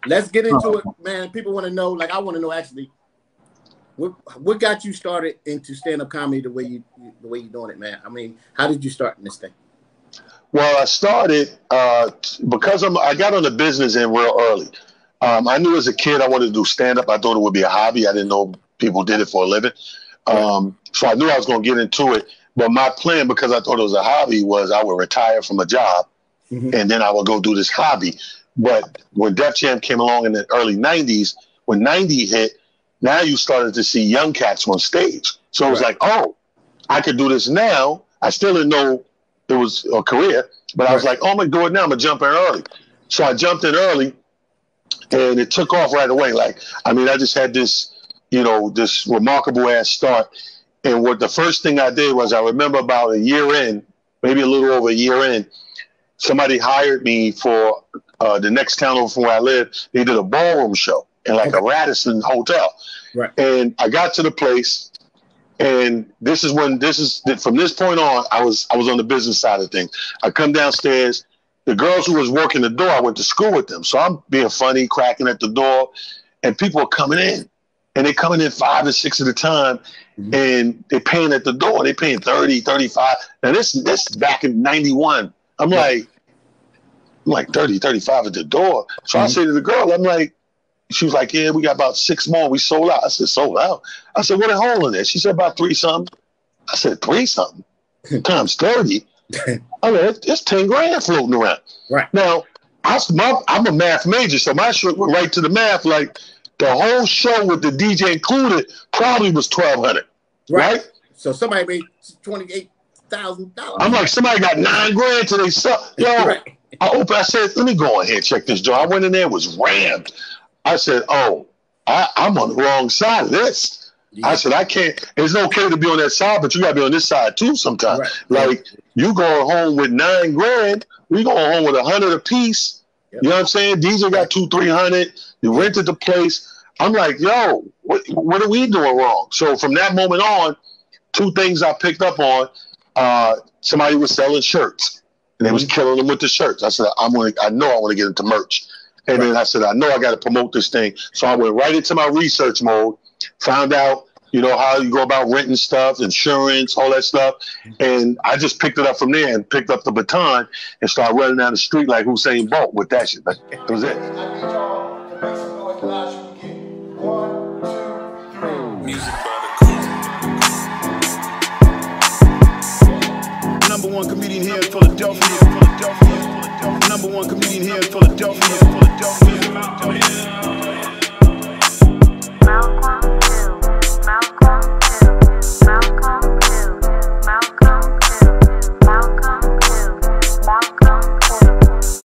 let's get into it, man. People want to know, like I want to know actually, what got you started into stand-up comedy the way you're doing it, man? I mean, how did you start in this thing? Well, I started because I got on the business end real early. I knew as a kid I wanted to do stand-up. I thought it would be a hobby. I didn't know people did it for a living. So I knew I was going to get into it. But my plan, because I thought it was a hobby, was I would retire from a job and then I would go do this hobby. But when Def Jam came along in the early 90s, when 90 hit, now you started to see young cats on stage. So it was like, oh, I could do this now. I still didn't know it was a career, but I was like, oh, I'm going to do it now. I'm going to jump in early. So I jumped in early and it took off right away. Like, I mean, I just had this, this remarkable ass start. And what the first thing I did was I remember about a year in, maybe a little over a year in, somebody hired me for the next town over from where I live. They did a ballroom show in like a Radisson hotel. Right. And I got to the place, and from this point on, I was on the business side of things. I come downstairs. The girls who was working the door, I went to school with them. So I'm being funny, cracking at the door, and people are coming in. And they're coming in 5 and 6 at a time, and they're paying at the door. They're paying 30, 35. Now, this back in 91. I'm like 30, 35 at the door. So I say to the girl, she was like, yeah, we got about 6 more. We sold out. I said, sold out? I said, what a hole in there? She said, about 3 something. I said, 3 something? Times 30? I mean, it's 10 grand floating around. Right. Now, I'm a math major, so my shit went right to the math. Like, the whole show with the DJ included probably was $1,200. Right? So somebody made $28,000. I'm like, somebody got 9 grand to they sell. Yo, I said, let me go in here and check this joint. I went in there, it was rammed. I said, oh, I'm on the wrong side of this. Yeah. I said, I can't. It's okay to be on that side, but you got to be on this side too sometimes. Right. Like, you going home with 9 grand, we going home with 100 apiece. Yep. You know what I'm saying? DJ got 200-300. You rented the place. I'm like, yo, what are we doing wrong? So from that moment on, 2 things I picked up on. Somebody was selling shirts, and they was killing them with the shirts. I said, I know I want to get into merch. And then I said, I know I got to promote this thing. So I went right into my research mode, found out, how you go about renting stuff, insurance, all that stuff. And I just picked it up from there and picked up the baton and started running down the street like Usain Bolt with that shit. That was it. Number one comedian here in Philadelphia. Number one comedian here in Philadelphia.